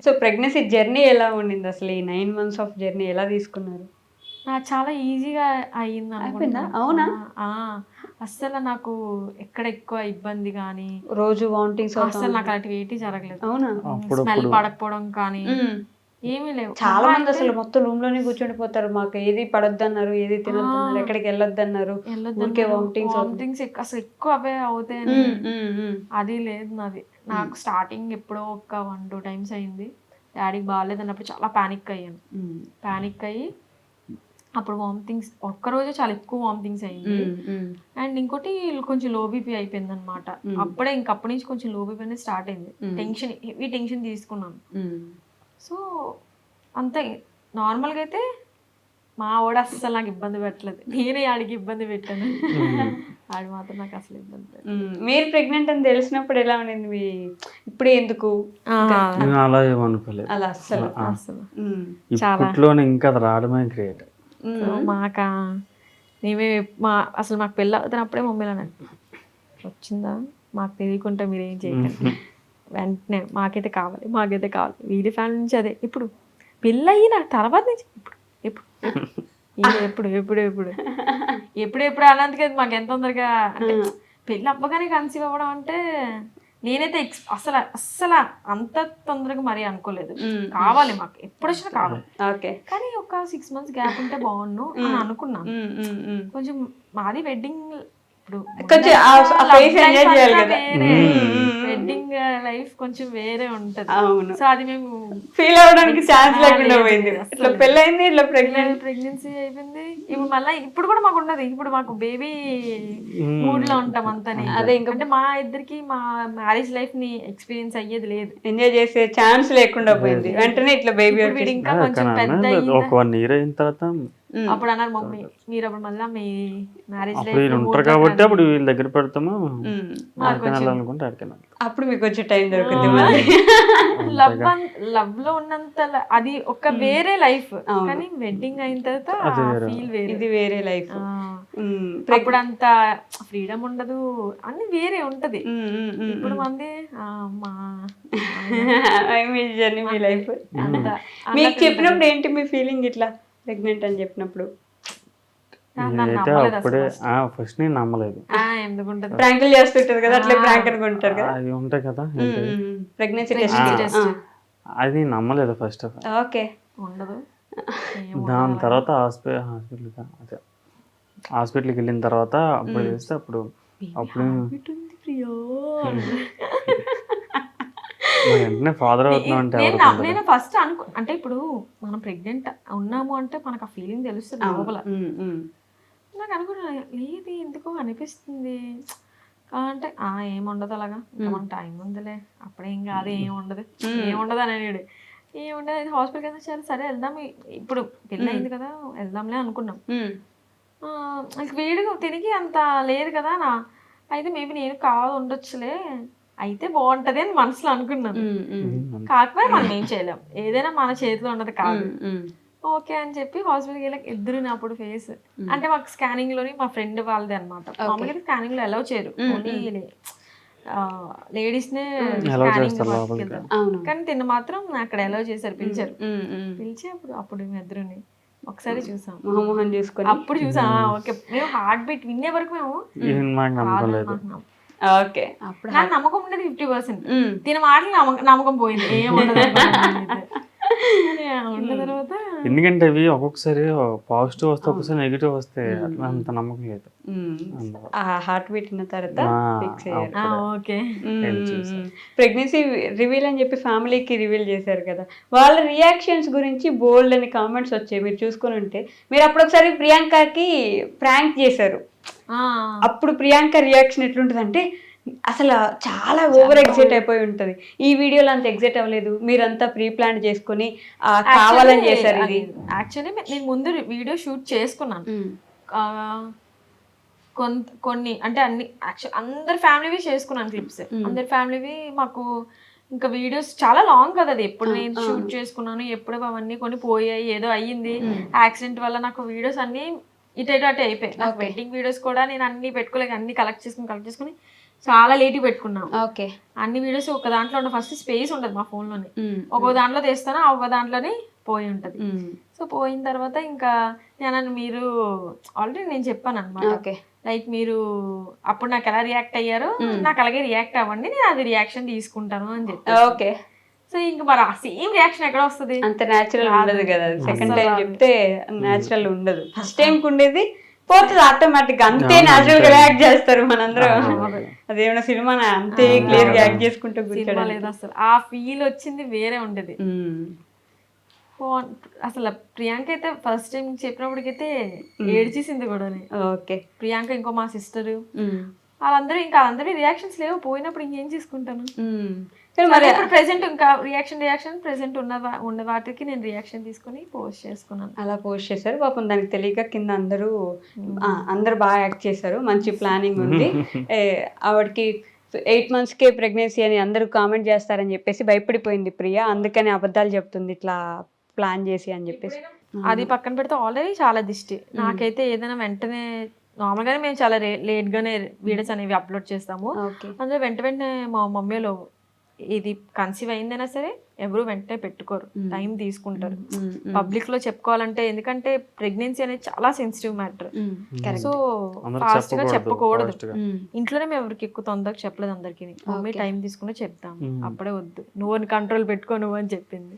So pregnancy journey ఎలా ఉండింది అసలు? ఈ 9 మంత్స్ ఆఫ్ జర్నీ ఎలా తీసుకున్నారు? నాకు చాలా ఈజీగా అయింది అయిపోయిందా? అనుకుంటున్నాను. అవునా? అస్సలు నాకు ఎక్కడ ఎక్కువ ఇబ్బంది కానీ రోజు వామిటింగ్స్ అసలు నాకు అలాంటివి ఏంటి జరగలేదు. అవునా? స్మెల్ పడకపోవడం కానీ ఏమీ లేవు. చాలా మంది అసలు మొత్తం రూమ్ లోనే కూర్చుండిపోతారు. మాకు ఏది పడొద్దన్నారు, ఏది తినొద్దన్నారు, ఎక్కడికి వెళ్ళొద్దన్నారు, ఊరికే వామిటింగ్స్ అసలు ఎక్కువ అవే అవుతాయని అది లేదు నాది. నాకు స్టార్టింగ్ ఎప్పుడో ఒక 1-2 టైమ్స్ అయింది. డాడీకి బాగాలేదు అన్నప్పుడు చాలా పానిక్ అయ్యాను. పానిక్ అయ్యి అప్పుడు వామిటింగ్స్ ఒక్కరోజే చాలా ఎక్కువ వామిటింగ్స్ అయ్యింది. అండ్ ఇంకోటి కొంచెం లో బీపీ అయిపోయింది అనమాట. అప్పుడే ఇంకప్పటి నుంచి కొంచెం లో బీపీ అనేది స్టార్ట్ అయింది. టెన్షన్, హెవీ టెన్షన్ తీసుకున్నాను. సో అంతే. నార్మల్గా అయితే మా వాడు అస్సలు నాకు ఇబ్బంది పెట్టలేదు. నేనే ఆడికి ఇబ్బంది పెట్టాను. ఆడు మాత్రం నాకు అసలు ఇబ్బంది పెట్టలేదు. మీరు ప్రెగ్నెంట్ అని తెలిసినప్పుడు ఎలా ఉండింది? మీ ఇప్పుడే ఎందుకు అలా ఏమనుకోలేదు. అలా అస్సలు అసలు ఇప్పట్లోనే ఇంకా అది రావడమే గ్రేట్. మేమే అసలు మాకు పెళ్ళి అవుతున్నప్పుడే మమ్మీలో వచ్చిందా మాకు తెలియకుండా మీరు ఏం చేయకండి, వెంటనే మాకైతే కావాలి వీడి ఫ్యామిలీ నుంచి అదే. ఇప్పుడు పెళ్ళి అయిన తర్వాత నుంచి ఎప్పుడు అన్నందుకే మాకు ఎంత తొందరగా అంటే పెళ్ళి అవ్వగానే కన్సీవ్ అవ్వడం అంటే నేనైతే అస్సలు అంత తొందరగా మరీ అనుకోలేదు. కావాలి మాకు ఎప్పుడు వచ్చినా కావాలి, కానీ ఒక 6 months గ్యాప్ ఉంటే బాగుండు అని అనుకున్నాను. కొంచెం మాది వెడ్డింగ్, ఇప్పుడు వెడ్డింగ్ లైఫ్ కొంచెం వేరే ఉంటది. సో అది మేము ఫీల్ అవడానికి ఛాన్స్ లేకుండా పోయింది. ఇట్లా పెళ్ళైంది, ఇట్లా ప్రెగ్నెన్సీ అయిపోయింది. ఇప్పుడు మళ్ళీ ఇప్పుడు కూడా మాకు ఉండదు. ఇప్పుడు మాకు బేబీ మూడ్ లో ఉంటాం అంతని. అదే అంటే మా ఇద్దరికి మా మ్యారేజ్ లైఫ్ ని ఎక్స్పీరియన్స్ అయ్యేది లేదు, ఎంజాయ్ చేసే ఛాన్స్ లేకుండా పోయింది. వెంటనే ఇట్లా బేబీ ఇంకా కొంచెం పెద్ద ఒక 1 year అయిన తర్వాత అప్పుడు అన్నారు మమ్మీ మీరు అప్పుడు మళ్ళీ మీ మ్యారేజ్ లైఫ్ ఉంటారు కాబట్టి అప్పుడు వీళ్ళ దగ్గర పెడతాము అనుకుంటే అప్పుడు మీకు వచ్చే టైం దొరుకుతుంది. లవ్ లో ఉన్నంత అది ఒక వేరే లైఫ్, కానీ వెడ్డింగ్ అయిన తర్వాత ఫీల్ వేరే, ఇది వేరే లైఫ్. అప్పుడు అంత ఫ్రీడమ్ ఉండదు, అన్ని వేరే ఉంటది. ఇప్పుడు మంది మీ లైఫ్ మీకు చెప్పినప్పుడు ఏంటి మీ ఫీలింగ్? ఇట్లా ప్రెగ్నెంట్ అని చెప్పినప్పుడు అప్పుడే ఫస్ట్ నేను నమ్మలేదు. ప్రాంకులు చేస్తుంటారు కదా, అట్లా ప్రాంక్ అనుకుంటారు కదా, అవి ఉంటాయి కదా ప్రెగ్నెన్సీ టెస్ట్. అది నేను నమ్మలేదు ఫస్ట్ ఆఫ్ ఆల్. ఓకే, ఉండదు. దాని తర్వాత హాస్పిటల్కి వెళ్ళిన తర్వాత అప్పుడు చేస్తే అప్పుడు వెంటనే ఫాదర్ అవుతున్నావు నేను ఫస్ట్ అంటే ఇప్పుడు మనం ప్రెగ్నెంట్ ఉన్నాము అంటే మనకు ఆ ఫీలింగ్ తెలుస్తుంది లోపల. నాకు అనుకున్నా లేదు ఎందుకో అనిపిస్తుంది అంటే ఏముండదు అలాగా, మన టైం ఉందిలే, అప్పుడేం కాదు, ఏముండదు అని అన్నాడు. ఏముండదు హాస్పిటల్కి వెళ్తే సరే వెళ్దాం, ఇప్పుడు పెళ్ళి అయింది కదా వెళ్దాంలే అనుకున్నాం. వేడిగా తిరిగి అంత లేదు కదా అయితే మేబీ నేను కాదు ఉండొచ్చులే, అయితే బాగుంటది అని మనసులో అనుకున్నాను. కాకపోతే మనం ఏం చేయలేం, ఏదైనా మన చేతిలో ఉన్నది కాదు. ఓకే అని చెప్పి హాస్పిటల్కి వెళ్ళి ఇద్దరు అప్పుడు ఫేస్ అంటే మాకు స్కానింగ్ లోని మా ఫ్రెండ్ వాళ్ళది అనమాట. మామూలుగా స్కానింగ్ లో అలౌ చేయరు, ఓన్లీ లేడీస్ నే స్కానింగ్ కానీ తిన్న మాత్రం అక్కడ అలౌ చేశారు, పిలిచి అప్పుడు మేము ఇద్దరుని ఒకసారి చూసాం, మొహం చూసుకొని అప్పుడు చూసాం. ఓకే, మేము హార్ట్ బీట్ వినే వరకు మేము ఓకే అప్పుడు నాకు నమ్మకం ఉండేది 50%. తిన మాటలు నమ్మకం పోయింది, ఏముండదు. తర్వాత ఎందుకంటే అవి ఒక్కొక్కసారి పాజిటివ్ వస్తే ఒక్కొక్కసారి నెగిటివ్ వస్తే అంత నమ్మకం లేదు. హార్ట్ బీట్ ఉన్న తర్వాత ఓకే ప్రెగ్నెన్సీ రివీల్ అని చెప్పి ఫ్యామిలీకి రివీల్ చేశారు కదా, వాళ్ళ రియాక్షన్స్ గురించి బోల్డ్ అని కామెంట్స్ వచ్చాయి. మీరు చూసుకొని ఉంటే మీరు అప్పుడు ఒకసారి ప్రియాంకకి ప్రాంక్ చేశారు. అప్పుడు ప్రియాంక రియాక్షన్ ఎట్లుంటుంది అంటే అసలు చాలా ఓవర్ ఎగ్జైట్ అయిపోయి ఉంటది. ఈ వీడియోలో అంత ఎగ్జైట్ అవ్వలేదు, మీరంతా ప్రీ ప్లాన్ చేసుకుని కావాలని చేశారు. ఇది యాక్చువల్లీ నేను ముందు వీడియో షూట్ చేసుకున్నాను కొన్ని, అంటే అన్ని అందరి ఫ్యామిలీవి చేసుకున్నాను క్లిప్స్, అందరి ఫ్యామిలీవి. మాకు ఇంకా వీడియోస్ చాలా లాంగ్ కదా, అది ఎప్పుడు నేను షూట్ చేసుకున్నాను, ఎప్పుడు అవన్నీ కొన్ని పోయాయి, ఏదో అయ్యింది యాక్సిడెంట్ వల్ల. నాకు వీడియోస్ అన్ని ఇటు అయిపోయాయి. నాకు వెడ్డింగ్ వీడియోస్ కూడా నేను అన్ని పెట్టుకోలేక అన్ని కలెక్ట్ చేసుకుని చాలా లేట్ పెట్టుకున్నాం. ఓకే. అన్ని వీడియోస్ ఒక దాంట్లో ఉన్న ఫస్ట్ స్పేస్ ఉండదు మా ఫోన్ లోనే, ఒక్కో దాంట్లో తీస్తాను, ఒక దాంట్లోనే పోయి ఉంటది. సో పోయిన తర్వాత ఇంకా నేను మీరు ఆల్రెడీ నేను చెప్పాను అనమాట, ఓకే. లైక్ మీరు అప్పుడు నాకు ఎలా రియాక్ట్ అయ్యారో నాకు అలాగే రియాక్ట్ అవ్వండి, నేను అది రియాక్షన్ తీసుకుంటాను అని చెప్పి. ఓకే. సో ఇంకా మరి ఆ సేమ్ రియాక్షన్ ఎక్కడ వస్తుంది, అంత న్యాచురల్ ఉండదు కదా. సెకండ్ టైం చెప్తే న్యాచురల్ ఉండదు. ఫస్ట్ టైం ఉండేది పోతుంది ఆటోమేటిక్, అంతే న్యాచురల్ గా రియాక్ట్ చేస్తారు మనందరం. అదేమన్నా సినిమా అంతే క్లియర్ గా యాక్ట్ చేసుకుంటూ సినిమా లేదు అసలు. ఆ ఫీల్ వచ్చింది వేరే ఉండేది. అసలు ప్రియాంక అయితే ఫస్ట్ టైం చెప్పినప్పటికైతే ఏడ్చేసింది కూడా. ఓకే. ప్రియాంక ఇంకో మా సిస్టర్ వాళ్ళందరూ ఇంకా అందరి రియాక్షన్స్ లేవు, పోయినప్పుడు ఇంకేం చేసుకుంటాను. మరి ఇప్పుడు ప్రెసెంట్ ఇంకా రియాక్షన్ ప్రెసెంట్ ఉన్న వాటికి నేను రియాక్షన్ తీసుకుని పోస్ట్ చేసుకున్నాను. అలా పోస్ట్ చేశారు. పాపం దానికి తెలియక కింద అందరూ బాగా యాక్ట్ చేశారు. మంచి ప్లానింగ్ ఉంది. ఆవిడకి 8 monthsకే ప్రెగ్నెన్సీ అని అందరూ కామెంట్ చేస్తారని చెప్పేసి భయపడిపోయింది ప్రియా. అందుకని అబద్ధాలు చెప్తుంది ఇట్లా ప్లాన్ చేసి అని చెప్పేసి. అది పక్కన పెడితే ఆల్రెడీ చాలా దిష్టి నాకైతే. ఏదైనా వెంటనే నార్మల్గానే మేము చాలా లేట్గానే వీడియోస్ అనేవి అప్లోడ్ చేస్తాము. అందులో వెంటనే మా మమ్మీలో ఇది కన్సీవ్ అయిందైనా సరే ఎవరు వెంటనే పెట్టుకోరు, టైం తీసుకుంటారు పబ్లిక్ లో చెప్పుకోవాలంటే. ఎందుకంటే ప్రెగ్నెన్సీ అనేది చాలా సెన్సిటివ్ మ్యాటర్. సో ఫాస్ట్ గా చెప్పకూడదు. ఇంట్లోనే మేము ఎవరికి ఎక్కువ తొందరగా చెప్పలేదు అందరికి. మమ్మీ టైం తీసుకుని చెప్తాము, అప్పుడే వద్దు నువ్వు కంట్రోల్ పెట్టుకో నువ్వు అని చెప్పింది.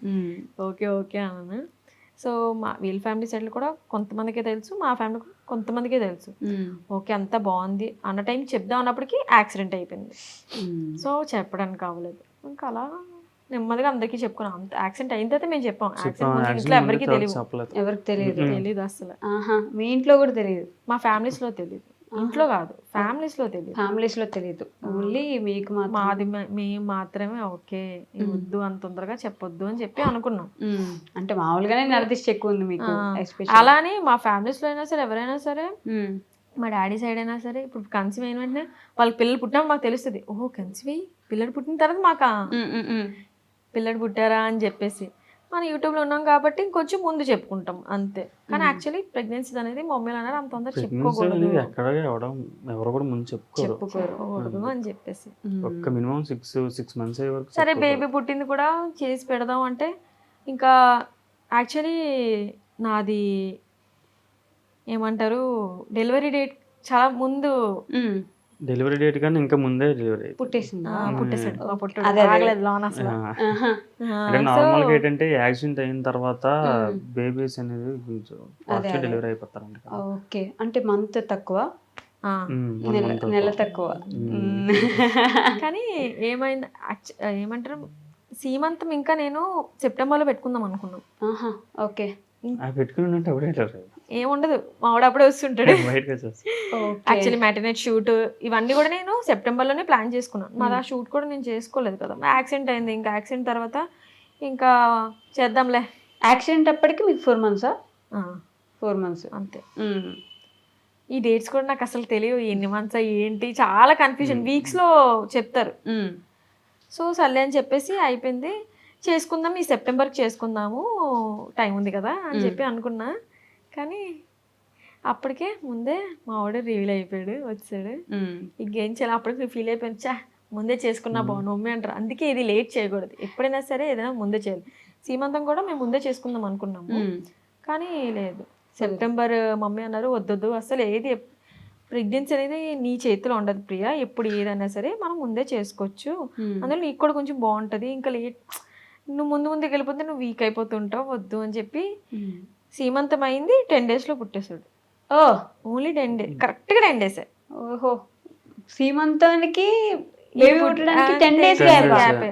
ఓకే ఓకే అన్నాను. సో వీళ్ళ ఫ్యామిలీ సైడ్ కూడా కొంతమందికే తెలుసు, మా ఫ్యామిలీ కూడా కొంతమందికే తెలుసు. ఓకే అంతా బాగుంది అన్న టైం చెప్దాం అన్నప్పటికీ యాక్సిడెంట్ అయిపోయింది. సో చెప్పడానికి కావలేదు. ఇంకా అలా నెమ్మదిగా అందరికీ చెప్పుకున్నాం. అంత యాక్సిడెంట్ అయిన తర్వాత మేము చెప్పాం. యాక్సిడెంట్ ఇంట్లో ఎవరికి తెలియదు అసలు. మీ ఇంట్లో కూడా తెలియదు? మా ఫ్యామిలీస్ లో తెలియదు, ఇంట్లో కాదు ఫ్యామిలీస్ లో తెలియదు. ఓన్లీ మీకు మాది మేము మాత్రమే. ఓకే వద్దు అంత తొందరగా చెప్పొద్దు అని చెప్పి అనుకున్నాం. అంటే మామూలుగానే నరదిష్టి ఎక్కువ ఉంది మీకు. అలానే మా ఫ్యామిలీస్ లో అయినా సరే ఎవరైనా సరే, మా డాడీ సైడ్ అయినా సరే, ఇప్పుడు కన్సీవ్ అయిన వెంటనే వాళ్ళకి పిల్లలు పుట్టినప్పుడు మాకు తెలుస్తుంది. ఓహో కన్సీవ్ అయ్యి పిల్లలు పుట్టిన తర్వాత మాకు పిల్లలు పుట్టారా అని చెప్పేసి. మనం యూట్యూబ్లో ఉన్నాం కాబట్టి ఇంకొంచెం ముందు చెప్పుకుంటాం అంతే. కానీ యాక్చువల్లీ ప్రెగ్నెన్సీ అనేది మమ్మీలు అన్నారు అంత తొందర చెప్పుకోకూడదు అని చెప్పేసి. సరే బేబీ పుట్టింది కూడా చేసి పెడదాం అంటే ఇంకా యాక్చువల్లీ నాది ఏమంటారు డెలివరీ డేట్ చాలా ముందు. డెలివరీ డేట్ కానీ ఇంకా ముందే డెలివరీ పుట్టేసాడు. నార్మల్ గా ఏంటంటే యాక్సిడెంట్ అయిన తర్వాత బేబీస్ అనేది డెలివరీ అయిపోతారంట. ఓకే. అంటే మంత్ తక్కువ, నెల తక్కువ. కానీ ఏమంటారు సీమంతం ఇంకా నేను సెప్టెంబర్ లో పెట్టుకుందాం అనుకున్నాం. ఓకే. ఏముండదు మావాడు అప్పుడే వస్తుంటాడు. యాక్చువల్లీ మ్యాటర్నెట్ షూట్ ఇవన్నీ కూడా నేను సెప్టెంబర్ లోనే ప్లాన్ చేసుకున్నాను. మాది ఆ షూట్ కూడా నేను చేసుకోలేదు కదా, యాక్సిడెంట్ అయింది. ఇంకా యాక్సిడెంట్ తర్వాత ఇంకా చేద్దాంలే. యాక్సిడెంట్ అప్పటికి మీకు 4 months? 4 months అంతే. ఈ డేట్స్ కూడా నాకు అసలు తెలియదు, ఎన్ని మంత్స్ ఏంటి, చాలా కన్ఫ్యూజన్. వీక్స్ లో చెప్తారు. సో సర్లే అని చెప్పేసి అయిపోయింది. చేసుకుందాం ఈ సెప్టెంబర్కి చేసుకుందాము, టైం ఉంది కదా అని చెప్పి అనుకున్నా. కానీ అప్పటికే ముందే మా వాడు రివీల్ అయిపోయాడు, వచ్చాడు. ఇంకేం చేయాలి అప్పటికి ఫీల్ అయిపోయింది, చా ముందే చేసుకున్నా బాగుండు మమ్మీ అంటారు. అందుకే ఇది లేట్ చేయకూడదు, ఎప్పుడైనా సరే ఏదైనా ముందే చేయాలి. సీమంతం కూడా మేము ముందే చేసుకుందాం అనుకున్నాము, కానీ లేదు సెప్టెంబర్ మమ్మీ అన్నారు. వద్దొద్దు అసలు ఏది ప్రెగ్నెన్సీ అనేది నీ చేతిలో ఉండదు ప్రియా, ఎప్పుడు ఏదైనా సరే మనం ముందే చేసుకోవచ్చు, అందులో నీకు కూడా కొంచెం బాగుంటుంది. ఇంకా లేట్ నువ్వు ముందుకు వెళ్ళిపోతే నువ్వు వీక్ అయిపోతుంటావు, వద్దు అని చెప్పి సీమంతం అయింది 10 days లో పుట్టేశాడు. ఓన్లీ 10 days, కరెక్ట్గా 10 days. ఓహో, సీమంతానికి బేబీ పుట్టడానికి 10 days గ్యాప్.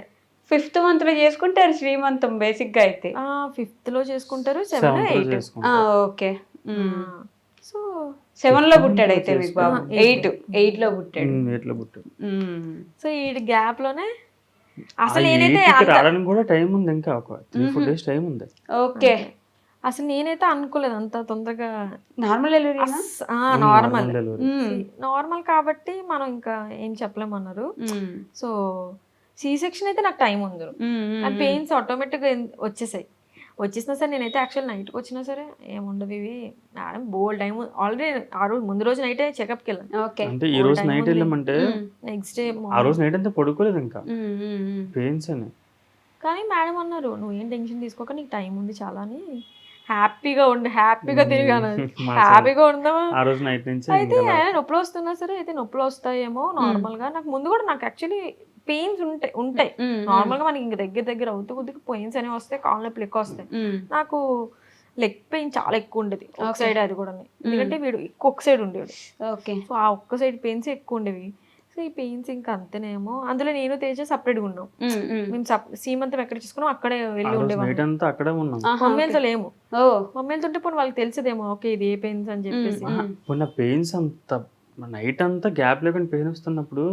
5th month లో చేసుకుంటారు శ్రీమంతం బేసిక్ గా అయితే. 5th లో చేసుకుంటారు, 7, 8. ఓకే. సో 7 లో పుట్టాడు అయితే మీకు బాబు. 8 లో పుట్టాడు. సో ఈ గ్యాప్ లోనే అసలు నేనైతే కూడా టైం ఉంది, ఇంకా ఒక 3-4 days టైం ఉంది. ఓకే. అసలు నేనైతే అనుకోలేదు అంత తొందరగా. నార్మల్ నార్మల్ కాబట్టి మనం ఇంకా ఏం చెప్పలేమన్నారు. సో సి సెక్షన్ అయితే నాకు టైం ఉంది, పెయిన్స్ ఆటోమేటిక్ గా వచ్చేసాయి. వచ్చేసినా సరే నేనైతే యాక్చువల్ నైట్కి వచ్చినా సరే ఏముండదు ఇవి మేడం బోల్ టైం ఆల్రెడీ ఆ రోజు ముందు రోజు నైటే చెకప్కి వెళ్ళాను. ఓకే. అంటే ఈ రోజు నైట్ వెళ్ళామంటే నెక్స్ట్ డే ఆ రోజు నైట్ అంతా పడుకోలేదు ఇంకా పెయిన్స్ అని. కానీ మేడం అన్నారు నువ్వు ఏం టెన్షన్ తీసుకోక నీకు టైం ఉంది చాలా అని, హ్యాపీగా ఉండి హ్యాపీగా తిరిగాను, హ్యాపీగా ఉందామా. ఆ రోజు నైట్ నుంచి అయితే నొప్పులు వస్తున్నా సరే అయితే నొప్పులు వస్తాయేమో నార్మల్ గా. నాకు ముందు కూడా నాకు యాక్చువల్లీ పెయిన్స్ ఉంటాయి నార్మల్ గా మనకి ఇంకా దగ్గర అవుతూ కొద్దిగా పెయిన్స్ అనేవి వస్తాయి, కాళ్ళ నొప్పులు ఎక్కువ వస్తాయి. నాకు లెగ్ పెయిన్ చాలా ఎక్కువ ఉండేది ఒక సైడ్, అది కూడా ఎందుకంటే వీడు ఒక్క సైడ్ ఉండేవాడు. ఓకే. సో ఆ ఒక్క సైడ్ పెయిన్స్ ఎక్కువ ఉండేవి. సో ఈ పెయిన్స్ ఇంకా అంతేనేమో. అందులో నేను తేజ సపరేట్గా ఉన్నాం, మేము సీమంతం ఎక్కడ చేసుకున్నాం అక్కడే వెళ్ళి ఉండేవాళ్ళం, అక్కడే ఉన్నాం. మమ్మీలతో లేము. మమ్మీలతో ఉంటే పోనీ వాళ్ళకి తెలిసేదేమో ఓకే ఇది ఏ పెయిన్స్ అని చెప్పేసి. పెయిన్స్ అంత నైట్ అంతా గ్యాప్ లేకుండా పెయిన్ వస్తున్నప్పుడు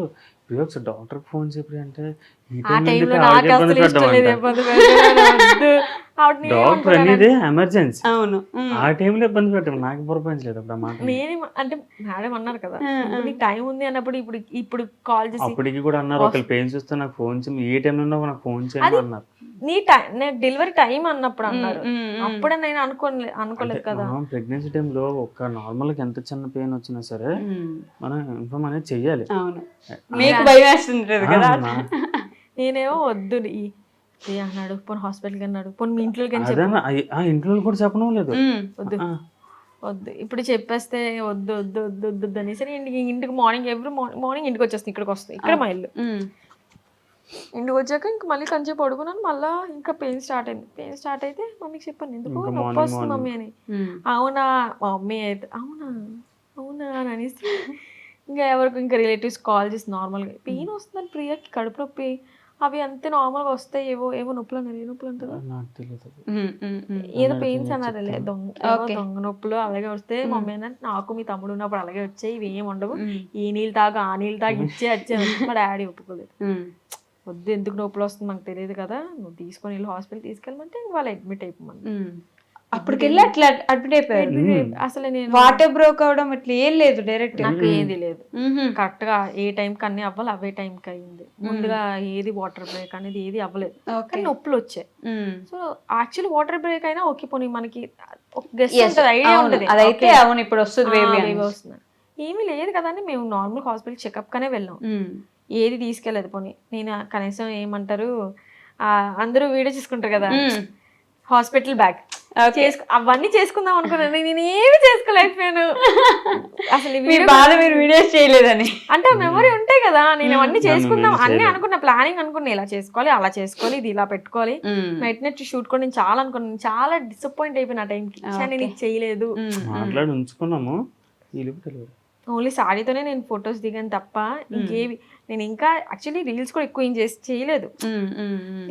ఒకసారి డాక్టర్కి ఫోన్ చెప్పి అంటే ఆ టైంలో నాకు అసలు ఇష్టం లేదు ఇబ్బంది పెట్టడం. డాక్టర్ అనేది ఎమర్జెన్సీ. అవును. ఆ టైంలో ఇబ్బంది పెట్టడం నాకు పొరపాయించలేదు అప్పుడు మాట. నేను అంటే మేడం అన్నారు కదా నీకు టైం ఉంది అన్నప్పుడు ఇప్పుడు కాల్ చేసి అప్పటికి కూడా అన్నారు ఒకళ్ళు పెయిన్స్ వస్తే నాకు ఫోన్ చేయండి, ఏ టైంలో ఉన్నా నాకు ఫోన్ చేయండి అన్నారు. నీ నేను డెలివరీ టైం అన్నప్పుడు అన్నారు, అప్పుడే నేను అనుకోలేదు కదా. ప్రెగ్నెన్సీ టైంలో ఒక నార్మల్ గా ఎంత చిన్న పెయిన్ వచ్చినా సరే మనం ఇన్ఫార్మ్ అనేది చెయ్యాలి. అవును. మీకు భయం వేస్తుంటది కదా. నేనేమో వద్దు అన్నాడు, పోనీ హాస్పిటల్కి అన్నాడు, పోనీ మీ ఇంట్లోకి ఇంట్లో కూడా చెప్పడం లేదు, వద్దు వద్దు ఇప్పుడు చెప్పేస్తే వద్దు వద్దు వద్దు వద్దు అనేసి ఇంటికి మార్నింగ్ ఎవ్రీ మార్నింగ్ ఇంటికి వచ్చేస్తాను, ఇక్కడికి వస్తాయి, ఇక్కడ మా ఇల్లు. ఇంటికి వచ్చాక ఇంక మళ్ళీ కొంచెం పడుకున్నాను, మళ్ళీ ఇంకా పెయిన్ స్టార్ట్ అయింది. పెయిన్ స్టార్ట్ అయితే మమ్మీకి చెప్పాను ఎందుకు నొప్పి వస్తుంది మమ్మీ అని. అవునా మమ్మీ అయితే అవునా అవునా అని అనేసి ఇంకా ఎవరికి ఇంకా రిలేటివ్స్ కాల్ చేసి నార్మల్గా పెయిన్ వస్తుందని ప్రియాకి కడుపు నొప్పి అవి అంతే నార్మల్గా వస్తాయి, ఏవో నొప్పులు అన్నారు. ఏ నొప్పులు అంటారు ఏదో పెయిన్స్ అన్నారు, దొంగ నొప్పులు అలాగే వస్తే మమ్మీ అన్నట్టు నాకు మీ తమ్ముడు ఉన్నప్పుడు అలాగే వచ్చాయి, ఇవి ఏమి ఉండవు, ఈ నీళ్ళు తాగు ఆ నీళ్ళు తాగి వచ్చే మా డాడీ ఒప్పుకోలేదు. వద్దు ఎందుకు నొప్పులు వస్తుంది మాకు తెలియదు కదా, నువ్వు తీసుకొని వెళ్ళి హాస్పిటల్ తీసుకెళ్ళమంటే వాళ్ళు అడ్మిట్ అయిపోమని. అప్పటికెళ్ళి అట్లా అడ్మిట్ అయిపోయారు. అసలు నేను వాటర్ బ్రోక్ అవడం ఇట్లా ఏం లేదు, డైరెక్ట్ నాకు ఏది లేదు, కరెక్ట్ గా ఏ టైంకి అన్ని అవ్వాలి అవే టైంకి అయింది. ముందుగా ఏది వాటర్ బ్రేక్ అనేది ఏది అవ్వలేదు, కానీ నొప్పులు వచ్చాయి. సో యాక్చువల్లీ వాటర్ బ్రేక్ అయినా ఓకే పోనీ మనకి ఐడియా ఉంటుంది అదైతే అవును ఇప్పుడు వస్తుంది బేబీ వస్తుంది, ఏమీ లేదు కదా అని మేము నార్మల్ హాస్పిటల్ చెకప్ కానే వెళ్ళాం, ఏది తీసుకెళ్ళలేదు. పోనీ నేను కనీసం ఏమంటారు అందరూ వీడియో చేసుకుంటారు కదా హాస్పిటల్ బ్యాగ్ అవన్నీ చేసుకుందాం అనుకున్నాను, నేను ఏమి చేసుకోలేకపోయాను. అసలు మీరు వీడియోస్ చేయలేదని అంటే మెమరీ ఉంటాయి కదా, నేను అవన్నీ చేసుకుందాం అన్ని అనుకున్నా, ప్లానింగ్ అనుకున్నా, ఇలా చేసుకోవాలి అలా చేసుకోవాలి ఇది ఇలా పెట్టుకోవాలి, నైట్ షూట్ కూడా నేను చాలా అనుకున్నాను. చాలా డిసప్పాయింట్ అయిపోయిన ఆ టైంకి, నేను ఇది చేయలేదు. ఓన్లీ సాడీతోనే నేను ఫొటోస్ దిగాను తప్ప ఇంకేవి నేను ఇంకా యాక్చువల్లీ రీల్స్ కూడా ఎక్కువ ఏం చేయలేదు.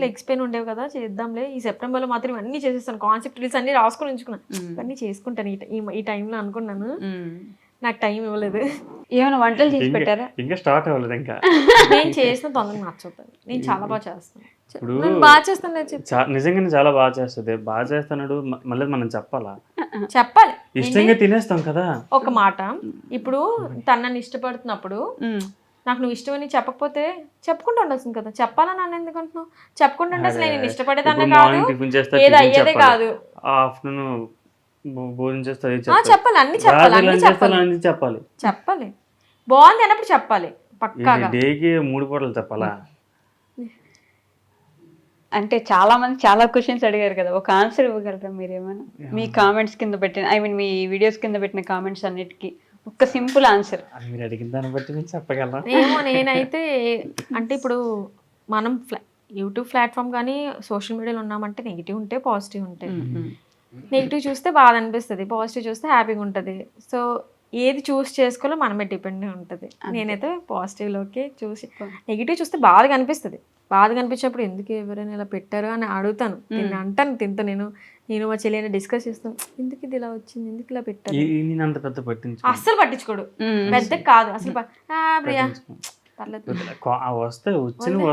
లెగ్స్ పెయిన్ ఉండేవి కదా చేద్దాంలే ఈ సెప్టెంబర్లో మాత్రం అన్ని చేసేస్తాను, కాన్సెప్ట్ రీల్స్ అన్ని రాసుకొని ఉంచుకున్నాను, ఇవన్నీ చేసుకుంటాను ఈ టైంలో అనుకున్నాను. నాకు టైం ఇవ్వలేదు. ఏమైనా వంటలు చేసి పెట్టారా? ఇంకా స్టార్ట్ అవ్వలేదు. ఇంకా నేను చేసిన తొందరగా నచ్చుతాను, నేను చాలా బాగా చేస్తాను, బాగా చేస్తాను. నిజంగానే చాలా బాగా చేస్తుంది, బాగా చేస్తున్నాడు మళ్ళీ మనం చెప్పాలా? చెప్పాలి, ఇష్టంగా తినేస్తాం కదా. ఒక మాట ఇప్పుడు తనని ఇష్టపడుతున్నప్పుడు నాకు నువ్వు ఇష్టమని చెప్పకపోతే చెప్పుకుంటూ ఉండాల్సింది కదా, చెప్పాలని నన్ను ఎందుకు అంటున్నావు? చెప్పుకుంటూ ఉండాల్సి నేను ఇష్టపడేదాన్ని కాదు, ఏది అయ్యేదే కాదు. ఆఫ్టర్నూన్ భోజనం చేస్తే చెప్పాలి, అన్ని చెప్పాలి, అన్ని చెప్పాలి బాగుంది అన్నప్పుడు చెప్పాలి పక్కాగా. డేకి 3 పూటలు చెప్పాలా? అంటే చాలా మంది చాలా క్వశ్చన్స్ అడిగారు కదా, ఒక ఆన్సర్ ఇవ్వగలరా మీరేమైనా? మీ కామెంట్స్ కింద పెట్టిన మీ వీడియోస్ కింద పెట్టిన కామెంట్స్ అన్నిటికీ ఒక సింపుల్ ఆన్సర్. మీరు అడిగిన దాన్ని బట్టి నేను చెప్పగలరా? ఏమో నేనైతే అంటే ఇప్పుడు మనం యూట్యూబ్ ప్లాట్ఫామ్ కానీ సోషల్ మీడియాలో ఉన్నామంటే నెగిటివ్ ఉంటే పాజిటివ్ ఉంటాయి. నెగిటివ్ చూస్తే బాధ అనిపిస్తుంది, పాజిటివ్ చూస్తే హ్యాపీగా ఉంటుంది. సో ఏది చూస్ చేసుకోవాలో మనమే డిపెండ్ ఉంటుంది. నేనైతే పాజిటివ్లోకి చూసి, నెగిటివ్ చూస్తే బాధగా అనిపిస్తుంది, బాధగా అనిపించినప్పుడు ఎందుకు ఎవరైనా ఇలా పెట్టారు అని అడుగుతాను, నేను అంటాను తింటా. నేను మా చెల్లి డిస్కస్ చేస్తాను, ఎందుకు ఇది ఇలా వచ్చింది, ఎందుకు ఇలా పెట్టారు, అస్సలు పట్టించుకోడు, పెద్ద కాదు అసలు. ప్రియా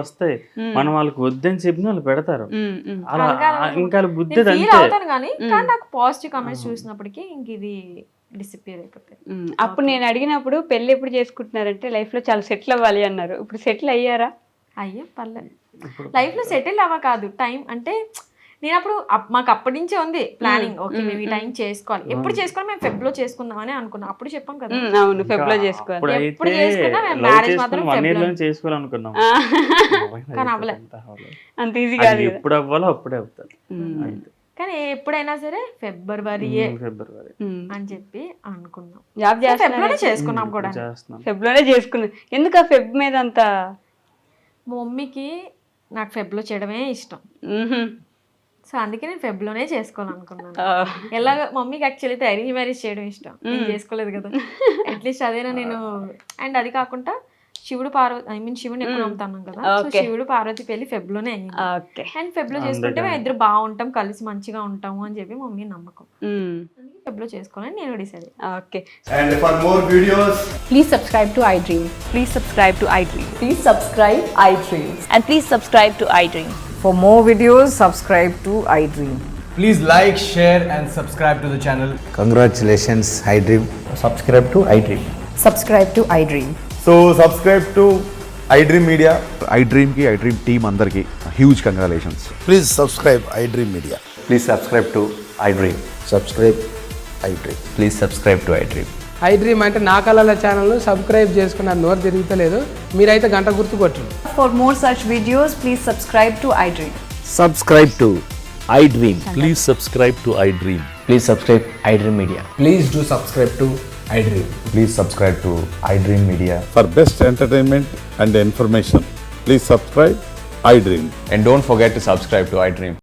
వస్తాయి మనం వాళ్ళకి వద్దని చెప్పిన వాళ్ళు పెడతారు, ఫీల్ అవుతాను కానీ నాకు పాజిటివ్ కామెంట్స్ చూసినప్పటికీ ఇంక ఇది డిసిపియర్ అయిపోతాయి. అప్పుడు నేను అడిగినప్పుడు పెళ్ళి ఎప్పుడు చేసుకుంటున్నారంటే లైఫ్ లో చాలా సెటిల్ అవ్వాలి అన్నారు, ఇప్పుడు సెటిల్ అయ్యారా? అయ్యే పర్లేదు, లైఫ్ లో సెటిల్ అవ్వ కాదు, టైం అంటే నేను అప్పుడు మాకు అప్పటి నుంచే ఉంది ప్లానింగ్, ఓకే మేము ఈ టైం చేసుకోవాలి, ఎప్పుడు చేసుకోవాలి, మేము ఫెబ్లో చేసుకుందామని అనుకున్నాం. అప్పుడు చెప్పాం కదా, అవును ఫెబ్లో చేసుకోవాలి. ఎప్పుడు చేసుకున్నా మేము మ్యారేజ్ మాత్రం 1 year లోనే చేసుకోవాలనుకున్నాం. కానీ అవ్వలే. అంత ఈజీ కాదు. ఎప్పుడు అవ్వాలో అప్పుడే అవుతారు. కానీ ఎప్పుడైనా సరే ఫిబ్రవరి అని చెప్పి అనుకున్నాం. జాబ్ ఫెబ్లోనే చేసుకున్నాం కూడా. ఫెబ్లోనే చేసుకున్నాం. ఎందుకు ఆ ఫెబ్ మీద అంత? మా మమ్మీకి నాకు ఫెబ్లో చేయడమే ఇష్టం, సో అందుకే నేను ఫెబ్లోనే చేసుకోవాలనుకున్నాను. ఎలాగ మమ్మీకి యాక్చువల్లీ అయితే అరేంజ్ మ్యారేజ్ చేయడం ఇష్టం, నేను చేసుకోలేదు కదా, అట్లీస్ట్ అదేనా నేను. అండ్ అది కాకుండా శివుడు పార్వతి, శివుని ఎక్కువ నమ్ముతాను కదా, సో శివుడు పార్వతి పెళ్లి ఫెబ్లోనే అయింది. అండ్ ఫెబ్లో చేసుకుంటే మేము ఇద్దరు బాగుంటాం, కలిసి మంచిగా ఉంటాము అని చెప్పి మమ్మీ నమ్మకం. ఫెబ్లో చేసుకోవాలని నేను decide. Okay. And for more videos, Please subscribe to iDream. Please subscribe to iDream. Please subscribe iDream. And please subscribe to iDream. For more videos, subscribe to iDream. please like, share and subscribe to the channel. Congratulations, iDream. Subscribe to iDream. Subscribe to iDream. So subscribe to iDream Media. iDream team అందరికి huge congratulations. Please subscribe iDream Media. Please subscribe to iDream. Subscribe iDream. Please subscribe to iDream. iDream అంటే నా కళల ఛానల్ను subscribe చేసుకున్న నోరు తిరుగుతలేదు, మీరైతే గంట గుర్తు కొట్టండి. For more such videos, please subscribe to iDream. Subscribe to iDream. Please subscribe to iDream. Please subscribe iDream Media. Please do subscribe to iDream. Please subscribe to iDream Media. For best entertainment and information, please subscribe iDream. And don't forget to subscribe to iDream.